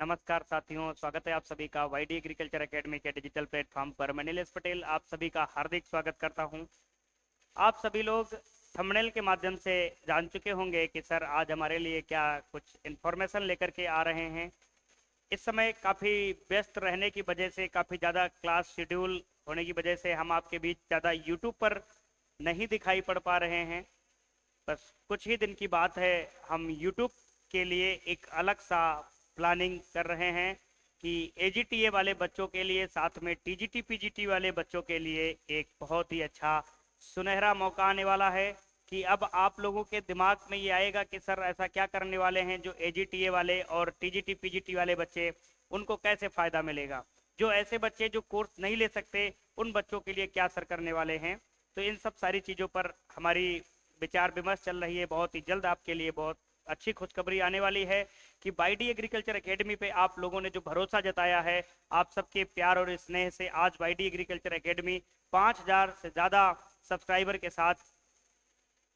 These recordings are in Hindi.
नमस्कार साथियों, स्वागत है आप सभी का वाईडी एग्रीकल्चर एकेडमी के डिजिटल प्लेटफॉर्म पर। मैं नीलेश पटेल आप सभी का हार्दिक स्वागत करता हूं। आप सभी लोग थंबनेल के माध्यम से जान चुके होंगे कि सर आज हमारे लिए क्या कुछ इन्फॉर्मेशन लेकर के आ रहे हैं। इस समय काफ़ी व्यस्त रहने की वजह से, काफ़ी ज़्यादा क्लास शेड्यूल होने की वजह से हम आपके बीच ज़्यादा यूट्यूब पर नहीं दिखाई पड़ पा रहे हैं। बस कुछ ही दिन की बात है, हम यूट्यूब के लिए एक अलग सा प्लानिंग कर रहे हैं कि एजीटीए वाले बच्चों के लिए, साथ में टीजीटी पीजीटी वाले बच्चों के लिए एक बहुत ही अच्छा सुनहरा मौका आने वाला है कि अब आप लोगों के दिमाग में ये आएगा कि सर ऐसा क्या करने वाले हैं जो एजीटीए वाले और टीजीटी पीजीटी वाले बच्चे, उनको कैसे फ़ायदा मिलेगा। जो ऐसे बच्चे जो कोर्स नहीं ले सकते, उन बच्चों के लिए क्या सर करने वाले हैं। तो इन सब सारी चीज़ों पर हमारी विचार विमर्श चल रही है। बहुत ही जल्द आपके लिए बहुत अच्छी खुशखबरी आने वाली है कि वाईडी एग्रीकल्चर एकेडमी पे आप लोगों ने जो भरोसा जताया है, आप सबके प्यार और स्नेह से आज वाईडी एग्रीकल्चर एकेडमी 5000 से ज़्यादा सब्सक्राइबर के साथ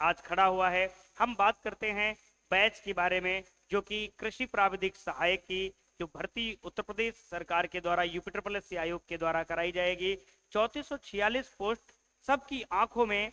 आज खड़ा हुआ है। हम बात करते हैं बैच के बारे में, जो कि कृषि प्राविधिक सहायक की जो भर्ती उत्तर प्रदेश सरकार के द्वारा यूपी आयोग के द्वारा कराई जाएगी। 3446 पोस्ट सबकी आंखों में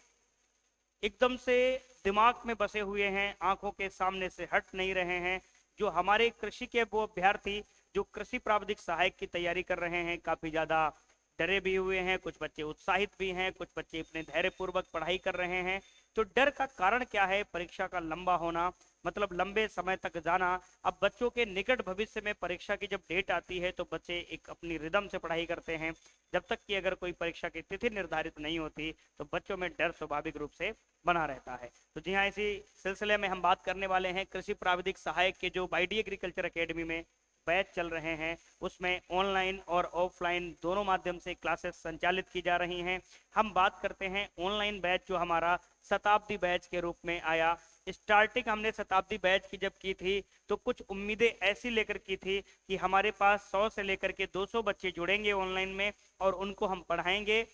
एकदम से दिमाग में बसे हुए हैं, आंखों के सामने से हट नहीं रहे हैं। जो हमारे कृषि के वो अभ्यर्थी जो कृषि प्राविधिक सहायक की तैयारी कर रहे हैं, काफ़ी ज़्यादा डरे भी हुए हैं, कुछ बच्चे उत्साहित भी हैं, कुछ बच्चे अपने धैर्यपूर्वक पढ़ाई कर रहे हैं। तो डर का कारण क्या है? परीक्षा का लंबा होना, मतलब लंबे समय तक जाना। अब बच्चों के निकट भविष्य में परीक्षा की जब डेट आती है तो बच्चे एक अपनी रिदम से पढ़ाई करते हैं। जब तक कि अगर कोई परीक्षा की तिथि निर्धारित नहीं होती तो बच्चों में डर स्वाभाविक रूप से बना रहता है। तो जी हाँ, इसी सिलसिले में हम बात करने वाले हैं कृषि प्राविधिक सहायक के जो वाईडी एग्रीकल्चर एकेडमी में बैच चल रहे हैं, उसमें ऑनलाइन और ऑफलाइन दोनों माध्यम से क्लासेस संचालित की जा रही हैं। हम बात करते हैं ऑनलाइन बैच जो हमारा शताब्दी बैच के रूप में आया। स्टार्टिंग हमने शताब्दी बैच की जब की थी तो कुछ उम्मीदें ऐसी लेकर की थी कि हमारे पास 100 से लेकर के 200 बच्चे जुड़ेंगे ऑनलाइन में और उनको हम पढ़ाएंगे।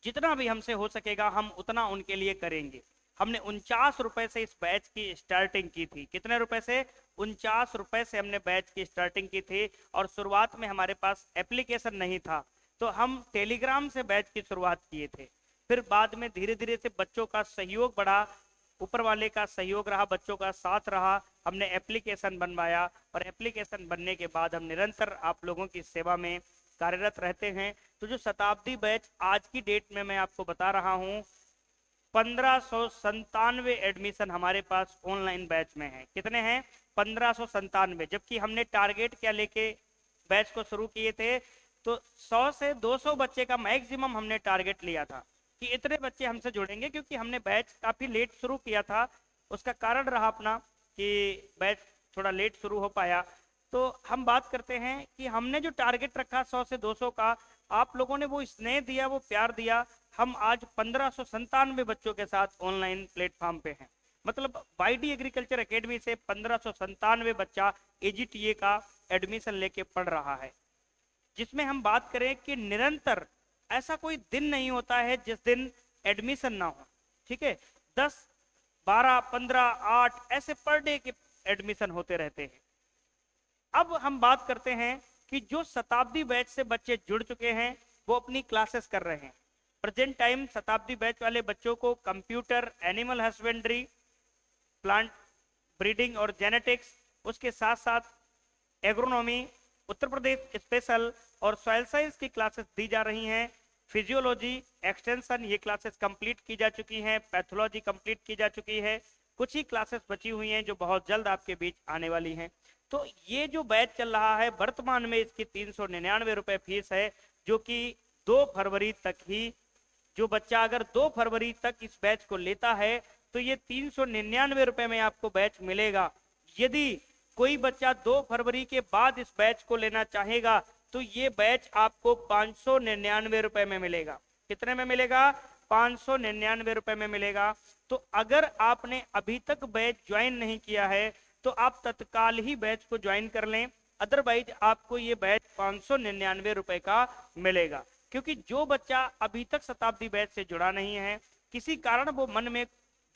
जितना भी हमसे हो सकेगा हम उतना उनके लिए करेंगे। हमने 49 रुपए से इस बैच की स्टार्टिंग की थी। कितने रुपए से? 49 रुपए से हमने बैच की स्टार्टिंग की थी। और शुरुआत में हमारे पास एप्लीकेशन नहीं था, तो हम टेलीग्राम से बैच की शुरुआत किए थे। फिर बाद में धीरे धीरे से बच्चों का सहयोग बढ़ा, ऊपर वाले का सहयोग रहा, बच्चों का साथ रहा, हमने एप्लीकेशन बनवाया और एप्लीकेशन बनने के बाद हम निरंतर आप लोगों की सेवा में कार्यरत रहते हैं। तो जो शताब्दी बैच आज की डेट में मैं आपको बता रहा हूँ, 1597 एडमिशन हमारे पास ऑनलाइन बैच में है। कितने हैं? 1597। जबकि हमने टारगेट क्या लेके बैच को शुरू किए थे? तो 100 से 200 बच्चे का मैक्सिमम हमने टारगेट लिया था कि इतने बच्चे हमसे जुड़ेंगे, क्योंकि हमने बैच काफ़ी लेट शुरू किया था। उसका कारण रहा अपना कि बैच थोड़ा लेट शुरू हो पाया। तो हम बात करते हैं कि हमने जो टारगेट रखा 100 से 200 का, आप लोगों ने वो स्नेह दिया, वो प्यार दिया। हम आज 1597 बच्चों के साथ ऑनलाइन प्लेटफॉर्म पे हैं। मतलब वाईडी एग्रीकल्चर एकेडमी से 1597 बच्चा एजीटीए का एडमिशन लेके पढ़ रहा है। जिसमें हम बात करें कि निरंतर ऐसा कोई दिन नहीं होता है जिस दिन एडमिशन ना हो। ठीक है, 10, 12, 15, 8 ऐसे पर डे के एडमिशन होते रहते हैं। अब हम बात करते हैं कि जो शताब्दी बैच से बच्चे जुड़ चुके हैं वो अपनी क्लासेस कर रहे हैं। प्रेजेंट टाइम शताब्दी बैच वाले बच्चों को computer, animal husbandry, plant breeding और जेनेटिक्स, उसके साथ साथ एग्रोनॉमी, उत्तर प्रदेश स्पेशल और सॉइल साइंस की क्लासेस दी जा रही हैं। फिजियोलॉजी, एक्सटेंशन ये क्लासेस कंप्लीट की जा चुकी हैं। पैथोलॉजी कंप्लीट की जा चुकी है। कुछ ही क्लासेस बची हुई हैं जो बहुत जल्द आपके बीच आने वाली हैं। तो ये जो बैच चल रहा है, वर्तमान में इसकी 399 रुपए फीस है, जो कि 2 फरवरी तक ही, जो बच्चा अगर 2 फरवरी तक इस बैच को लेता है तो ये 399 रुपए में आपको बैच मिलेगा। यदि कोई बच्चा 2 फरवरी के बाद इस बैच को लेना चाहेगा तो ये बैच आपको 599 रुपए में मिलेगा। कितने में मिलेगा? 599 रुपए में मिलेगा। तो अगर आपने अभी तक बैच ज्वाइन नहीं किया है तो आप तत्काल ही बैच को ज्वाइन कर लें, अदरवाइज आपको ये बैच 599 रुपए का मिलेगा। क्योंकि जो बच्चा अभी तक शताब्दी बैच से जुड़ा नहीं है, किसी कारण वो मन में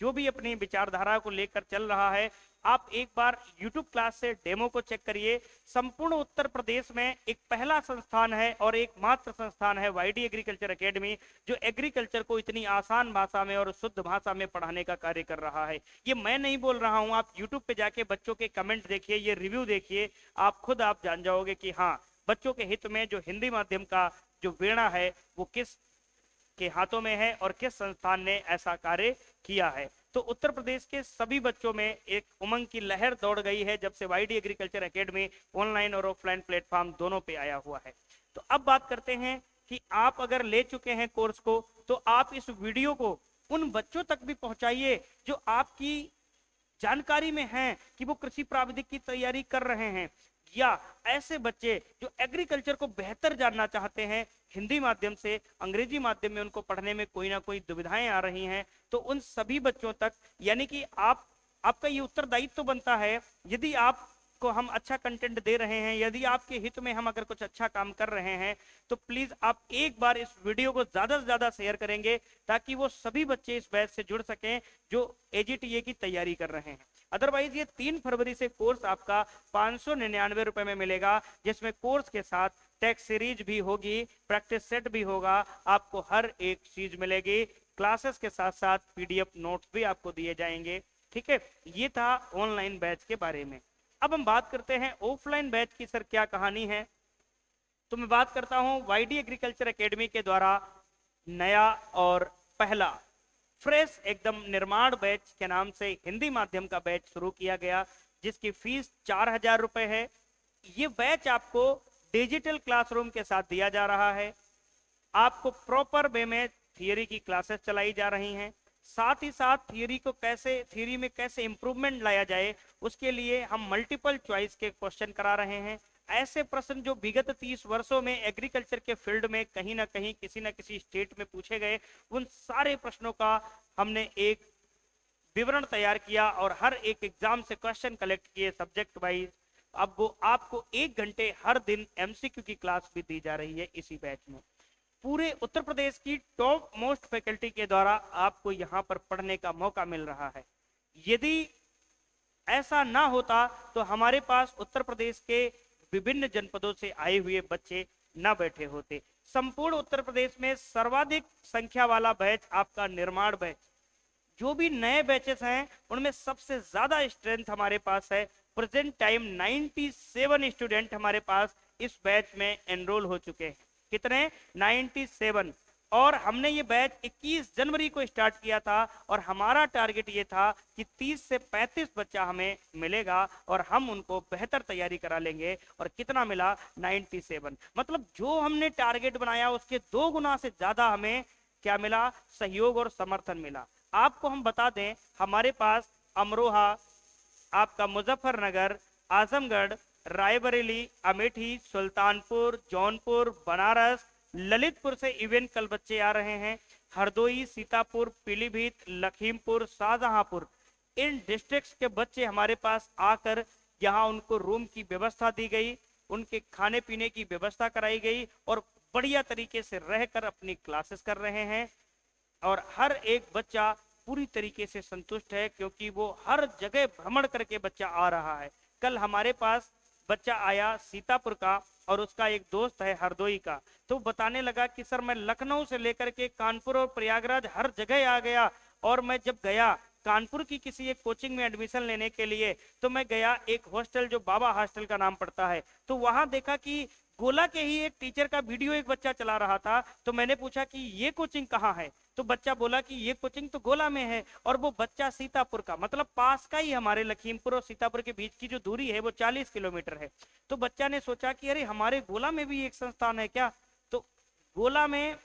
जो भी अपनी विचारधारा को लेकर चल रहा है, आप एक बार YouTube क्लास से डेमो को चेक करिए। संपूर्ण उत्तर प्रदेश में एक पहला संस्थान है और एकमात्र संस्थान है वाईडी एग्रीकल्चर एकेडमी, जो एग्रीकल्चर को इतनी आसान भाषा में और शुद्ध भाषा में पढ़ाने का कार्य कर रहा है। ये मैं नहीं बोल रहा हूं, आप YouTube पे जाके बच्चों के कमेंट देखिए, ये रिव्यू देखिए, आप खुद आप जान जाओगे कि हाँ, बच्चों के हित में जो हिंदी माध्यम का जो वीणा है वो किस के हाथों में है और किस संस्थान ने ऐसा कार्य किया है। तो उत्तर प्रदेश के सभी बच्चों में एक उमंग की लहर दौड़ गई है जब से वाईडी एग्रीकल्चर एकेडमी ऑनलाइन और ऑफलाइन प्लेटफॉर्म दोनों पे आया हुआ है। तो अब बात करते हैं कि आप अगर ले चुके हैं कोर्स को, तो आप इस वीडियो को उन बच्चों तक भी पहुंचाइए जो आपकी जानकारी में हैं कि वो कृषि प्राविधिक की तैयारी कर रहे हैं, या ऐसे बच्चे जो एग्रीकल्चर को बेहतर जानना चाहते हैं, हिंदी माध्यम से अंग्रेजी माध्यम में उनको पढ़ने में कोई ना कोई दुविधाएं आ रही हैं, तो उन सभी बच्चों तक, यानी कि आपका ये उत्तरदायित्व तो बनता है, यदि आपको हम अच्छा कंटेंट दे रहे हैं, यदि आपके हित में हम अगर कुछ अच्छा काम कर रहे हैं, तो प्लीज आप एक बार इस वीडियो को ज्यादा से ज्यादा शेयर करेंगे ताकि वो सभी बच्चे इस बैच से जुड़ सकें जो एजीटीए की तैयारी कर रहे हैं। अदरवाइज ये 3 फरवरी से कोर्स आपका 599 रुपए में मिलेगा, जिसमें कोर्स के साथ टेक्स्ट सीरीज भी होगी, प्रैक्टिस सेट भी होगा, आपको हर एक चीज मिलेगी, क्लासेस के साथ साथ पीडीएफ नोट्स भी आपको दिए जाएंगे। ठीक है, ये था ऑनलाइन बैच के बारे में। अब हम बात करते हैं ऑफलाइन बैच की, सर क्या कहानी है। तो मैं बात करता हूं वाईडी एग्रीकल्चर एकेडमी के द्वारा नया और पहला फ्रेश एकदम निर्माण बैच के नाम से हिंदी माध्यम का बैच शुरू किया गया, जिसकी फीस 4000 रुपए है। ये बैच आपको डिजिटल क्लासरूम के साथ दिया जा रहा है, आपको प्रॉपर वे में थियरी की क्लासेस चलाई जा रही हैं, साथ ही साथ थियरी में कैसे इंप्रूवमेंट लाया जाए उसके लिए हम मल्टीपल चॉइस के क्वेश्चन करा रहे हैं। ऐसे प्रश्न जो विगत 30 वर्षों में एग्रीकल्चर के फील्ड में कहीं ना कहीं किसी ना किसी स्टेट में पूछे गए, उन सारे प्रश्नों का हमने एक विवरण तैयार किया और हर एक एग्जाम से क्वेश्चन कलेक्ट किए सब्जेक्ट वाइज। अब वो आपको 1 घंटे हर दिन एमसीक्यू की क्लास भी दी जा रही है इसी बैच में। पूरे उत्तर प्रदेश की टॉप मोस्ट फैकल्टी के द्वारा आपको यहाँ पर पढ़ने का मौका मिल रहा है। यदि ऐसा ना होता तो हमारे पास उत्तर प्रदेश के विभिन्न जनपदों से आए हुए बच्चे ना बैठे होते। संपूर्ण उत्तर प्रदेश में सर्वाधिक संख्या वाला बैच आपका निर्माण बैच, जो भी नए बैचेस हैं उनमें सबसे ज्यादा स्ट्रेंथ हमारे पास है। प्रेजेंट टाइम 97 स्टूडेंट हमारे पास इस बैच में एनरोल हो चुके हैं। कितने? 97। और हमने ये बैच 21 जनवरी को स्टार्ट किया था और हमारा टारगेट ये था कि 30 से 35 बच्चा हमें मिलेगा और हम उनको बेहतर तैयारी करा लेंगे। और कितना मिला? 97। मतलब जो हमने टारगेट बनाया उसके 2 गुना से ज्यादा हमें क्या मिला? सहयोग और समर्थन मिला। आपको हम बता दें, हमारे पास अमरोहा, आपका मुजफ्फरनगर, आजमगढ़, रायबरेली, अमेठी, सुल्तानपुर, जौनपुर, बनारस, ललितपुर से इवन कल बच्चे आ रहे हैं, हरदोई, सीतापुर, पीलीभीत, लखीमपुर, शाहजहांपुर, इन डिस्ट्रिक्ट्स के बच्चे हमारे पास आकर यहाँ उनको रूम की व्यवस्था दी गई, उनके खाने पीने की व्यवस्था कराई गई और बढ़िया तरीके से रहकर अपनी क्लासेस कर रहे हैं। और हर एक बच्चा पूरी तरीके से संतुष्ट है क्योंकि वो हर जगह भ्रमण करके बच्चा आ रहा है। कल हमारे पास बच्चा आया सीतापुर का और उसका एक दोस्त है हरदोई का, तो बताने लगा कि सर मैं लखनऊ से लेकर के कानपुर और प्रयागराज हर जगह आ गया, और मैं जब गया कानपुर की किसी एक कोचिंग में एडमिशन लेने के लिए, तो मैं गया एक हॉस्टल जो बाबा हॉस्टल का नाम पड़ता है, तो वहां देखा कि गोला के ही एक टीचर का वीडियो एक बच्चा चला रहा था। तो मैंने पूछा कि ये कोचिंग कहाँ है, तो बच्चा बोला कि ये कोचिंग तो गोला में है, और वो बच्चा सीतापुर का, मतलब पास का ही, हमारे लखीमपुर और सीतापुर के बीच की जो दूरी है वो 40 किलोमीटर है। तो बच्चा ने सोचा कि अरे हमारे गोला में भी एक संस्थान है क्या, तो गोला में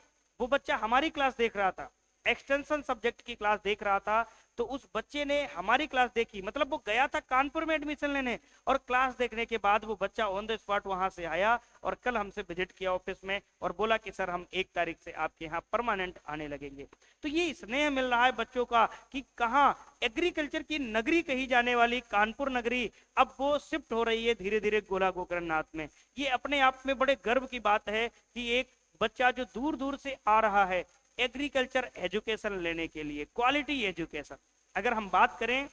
वो बच्चा हमारी क्लास देख रहा था, एक्सटेंशन सब्जेक्ट की क्लास देख रहा था। तो उस बच्चे ने हमारी क्लास देखी, मतलब वो गया था कानपुर में एडमिशन लेने, और क्लास देखने के बाद वो बच्चा ऑन द स्पॉट वहां से आया और कल हमसे विजिट किया ऑफिस में और बोला कि सर हम 1 तारीख से आपके यहाँ परमानेंट आने लगेंगे। तो ये स्नेह मिल रहा है बच्चों का कि कहाँ एग्रीकल्चर की नगरी कही जाने वाली कानपुर नगरी अब वो शिफ्ट हो रही है धीरे धीरे गोला गोकर्णनाथ में। ये अपने आप में बड़े गर्व की बात है कि एक बच्चा जो दूर दूर से आ रहा है एग्रीकल्चर एजुकेशन लेने के लिए, क्वालिटी एजुकेशन, अगर हम बात करें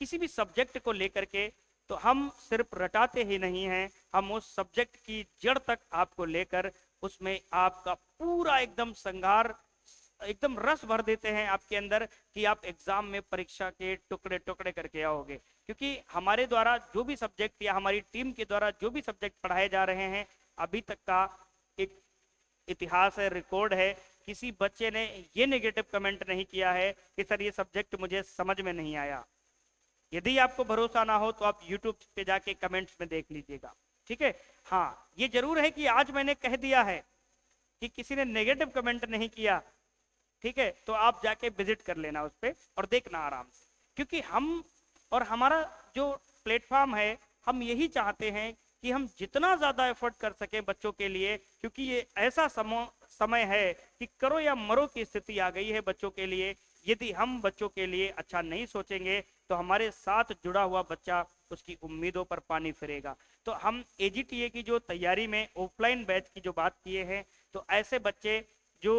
किसी भी सब्जेक्ट को लेकर के, तो हम सिर्फ रटाते ही नहीं हैं, हम उस सब्जेक्ट की जड़ तक आपको लेकर उसमें आपका पूरा एकदम संघार, एकदम रस भर देते हैं आपके अंदर कि आप एग्जाम में परीक्षा के टुकड़े टुकड़े करके आओगे। क्योंकि हमारे द्वारा जो भी सब्जेक्ट या हमारी टीम के द्वारा जो भी सब्जेक्ट पढ़ाए जा रहे हैं, अभी तक का एक इतिहास है, रिकॉर्ड है, किसी बच्चे ने ये नेगेटिव कमेंट नहीं किया है कि सर ये सब्जेक्ट मुझे समझ में नहीं आया। यदि आपको भरोसा ना हो तो आप YouTube पे जाके कमेंट्स में देख लीजिएगा, ठीक है। हाँ, ये जरूर है कि आज मैंने कह दिया है कि किसी ने नेगेटिव कमेंट नहीं किया, ठीक है, तो आप जाके विजिट कर लेना उस पर और देखना आराम से। क्योंकि हम और हमारा जो प्लेटफॉर्म है, हम यही चाहते हैं कि हम जितना ज्यादा एफर्ट कर सके बच्चों के लिए, क्योंकि ये ऐसा समय है कि करो या मरो की स्थिति आ गई है बच्चों के लिए। यदि हम बच्चों के लिए अच्छा नहीं सोचेंगे तो हमारे साथ जुड़ा हुआ बच्चा उसकी उम्मीदों पर पानी फिरेगा। तो हम एजीटीए की जो तैयारी में ऑफलाइन बैच की जो बात किए हैं, तो ऐसे बच्चे जो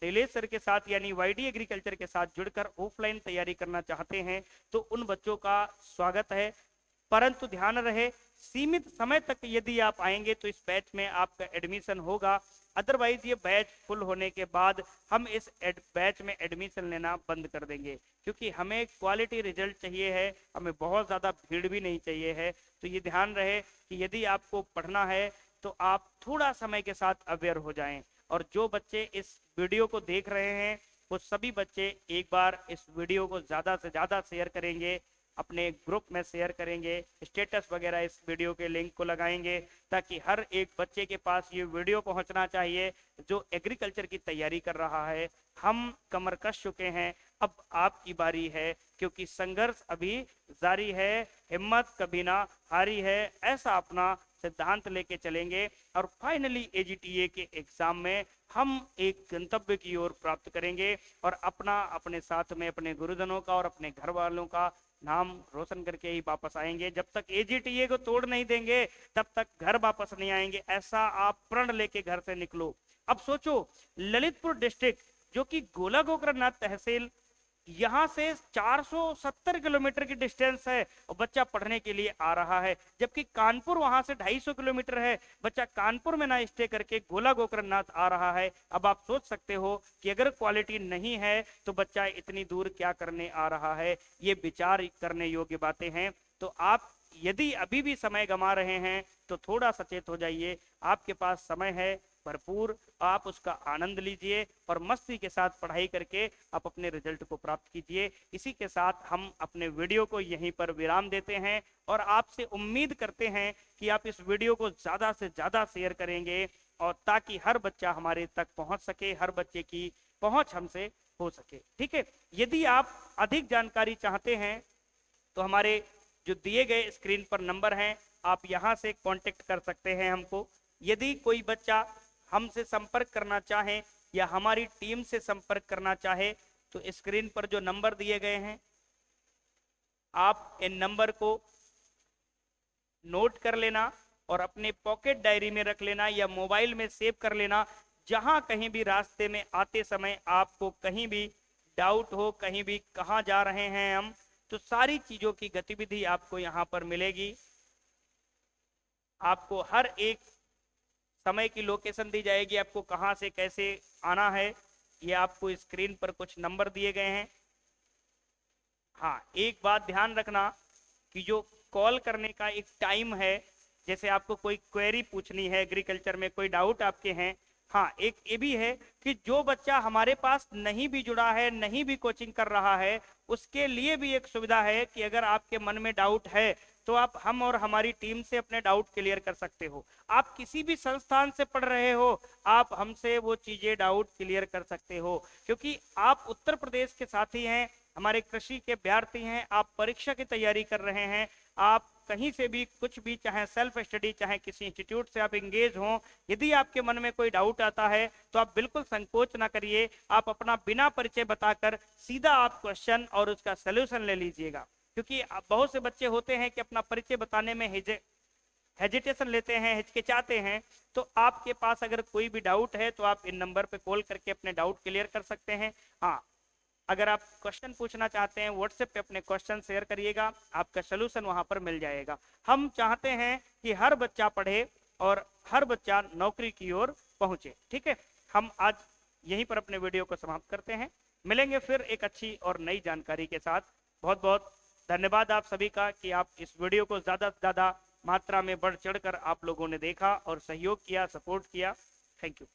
नीलेश सर के साथ यानी वाईडी एग्रीकल्चर के साथ जुड़कर ऑफलाइन तैयारी करना चाहते हैं, तो उन बच्चों का स्वागत है। परंतु ध्यान रहे, सीमित समय तक यदि आप आएंगे तो इस बैच में आपका एडमिशन होगा। अदरवाइज ये बैच फुल होने के बाद हम इस बैच में एडमिशन लेना बंद कर देंगे, क्योंकि हमें क्वालिटी रिजल्ट चाहिए है, हमें बहुत ज़्यादा भीड़ भी नहीं चाहिए है। तो ये ध्यान रहे कि यदि आपको पढ़ना है तो आप थोड़ा समय के साथ अवेयर हो जाएं। और जो बच्चे इस वीडियो को देख रहे हैं, वो सभी बच्चे एक बार इस वीडियो को ज़्यादा से ज़्यादा शेयर करेंगे, अपने ग्रुप में शेयर करेंगे, स्टेटस वगैरह इस वीडियो के लिंक को लगाएंगे, ताकि हर एक बच्चे के पास ये वीडियो पहुंचना चाहिए जो एग्रीकल्चर की तैयारी कर रहा है। हम कमर कस चुके हैं, अब आपकी बारी है, क्योंकि संघर्ष अभी जारी है, हिम्मत कभी ना हारी है, ऐसा अपना सिद्धांत लेके चलेंगे और फाइनली एजीटीए के एग्जाम में हम एक गंतव्य की ओर प्राप्त करेंगे और अपना अपने साथ में अपने गुरुजनों का और अपने घर वालों का नाम रोशन करके ही वापस आएंगे। जब तक एजीटीए को तोड़ नहीं देंगे तब तक घर वापस नहीं आएंगे, ऐसा आप प्रण लेके घर से निकलो। अब सोचो, ललितपुर डिस्ट्रिक्ट जो कि गोला गोकरणनाथ तहसील, यहाँ से 470 किलोमीटर की डिस्टेंस है और बच्चा पढ़ने के लिए आ रहा है, जबकि कानपुर वहां से 250 किलोमीटर है। बच्चा कानपुर में ना स्टे करके गोला गोकरणनाथ आ रहा है। अब आप सोच सकते हो कि अगर क्वालिटी नहीं है तो बच्चा इतनी दूर क्या करने आ रहा है। ये विचार करने योग्य बातें हैं। तो आप यदि अभी भी समय गंवा रहे हैं तो थोड़ा सचेत हो जाइए, आपके पास समय है भरपूर, आप उसका आनंद लीजिए और मस्ती के साथ पढ़ाई करके आप अपने रिजल्ट को प्राप्त कीजिए। इसी के साथ हम अपने वीडियो को यहीं पर विराम देते हैं और आपसे उम्मीद करते हैं कि आप इस वीडियो को ज़्यादा से ज़्यादा शेयर करेंगे और ताकि हर बच्चा हमारे तक पहुंच सके, हर बच्चे की पहुंच हमसे हो सके, ठीक है। यदि आप अधिक जानकारी चाहते हैं तो हमारे जो दिए गए स्क्रीन पर नंबर हैं, आप यहाँ से कांटेक्ट कर सकते हैं हमको। यदि कोई बच्चा हमसे संपर्क करना चाहे या हमारी टीम से संपर्क करना चाहे तो स्क्रीन पर जो नंबर दिए गए हैं, आप इन नंबर को नोट कर लेना और अपने पॉकेट डायरी में रख लेना या मोबाइल में सेव कर लेना। जहां कहीं भी रास्ते में आते समय आपको कहीं भी डाउट हो, कहीं भी कहां जा रहे हैं हम, तो सारी चीजों की गतिविधि आपको यहां पर मिलेगी। आपको हर एक समय की लोकेशन दी जाएगी, आपको कहां से कैसे आना है, ये आपको स्क्रीन पर कुछ नंबर दिए गए हैं। हाँ, एक बात ध्यान रखना कि जो कॉल करने का एक टाइम है, जैसे आपको कोई क्वेरी पूछनी है एग्रीकल्चर में, कोई डाउट आपके हैं, हाँ एक ये भी है कि जो बच्चा हमारे पास नहीं भी जुड़ा है, नहीं भी कोचिंग कर रहा है, उसके लिए भी एक सुविधा है कि अगर आपके मन में डाउट है तो आप हम और हमारी टीम से अपने डाउट क्लियर कर सकते हो। आप किसी भी संस्थान से पढ़ रहे हो, आप हमसे वो चीजें डाउट क्लियर कर सकते हो, क्योंकि आप उत्तर प्रदेश के साथी हैं, हमारे कृषि के विद्यार्थी हैं, आप परीक्षा की तैयारी कर रहे हैं, आप कहीं से भी कुछ भी, चाहे सेल्फ स्टडी चाहे किसी इंस्टीट्यूट से आप इंगेज हों, यदि आपके मन में कोई डाउट आता है तो आप बिल्कुल संकोच ना करिए, आप अपना बिना परिचय बताकर सीधा आप क्वेश्चन और उसका सलूशन ले लीजिएगा। क्योंकि बहुत से बच्चे होते हैं कि अपना परिचय बताने में हेजिटेशन लेते हैं, हिचकिचाते हैं। तो आपके पास अगर कोई भी डाउट है तो आप इन नंबर पे कॉल करके अपने डाउट क्लियर कर सकते हैं। हाँ, अगर आप क्वेश्चन पूछना चाहते हैं व्हाट्सएप पे अपने क्वेश्चन शेयर करिएगा, आपका सोल्यूशन वहां पर मिल जाएगा। हम चाहते हैं कि हर बच्चा पढ़े और हर बच्चा नौकरी की ओर पहुंचे। ठीक है, हम आज यहीं पर अपने वीडियो को समाप्त करते हैं, मिलेंगे फिर एक अच्छी और नई जानकारी के साथ। बहुत बहुत धन्यवाद आप सभी का कि आप इस वीडियो को ज्यादा से ज्यादा मात्रा में बढ़ चढ़कर आप लोगों ने देखा और सहयोग किया, सपोर्ट किया। Thank you.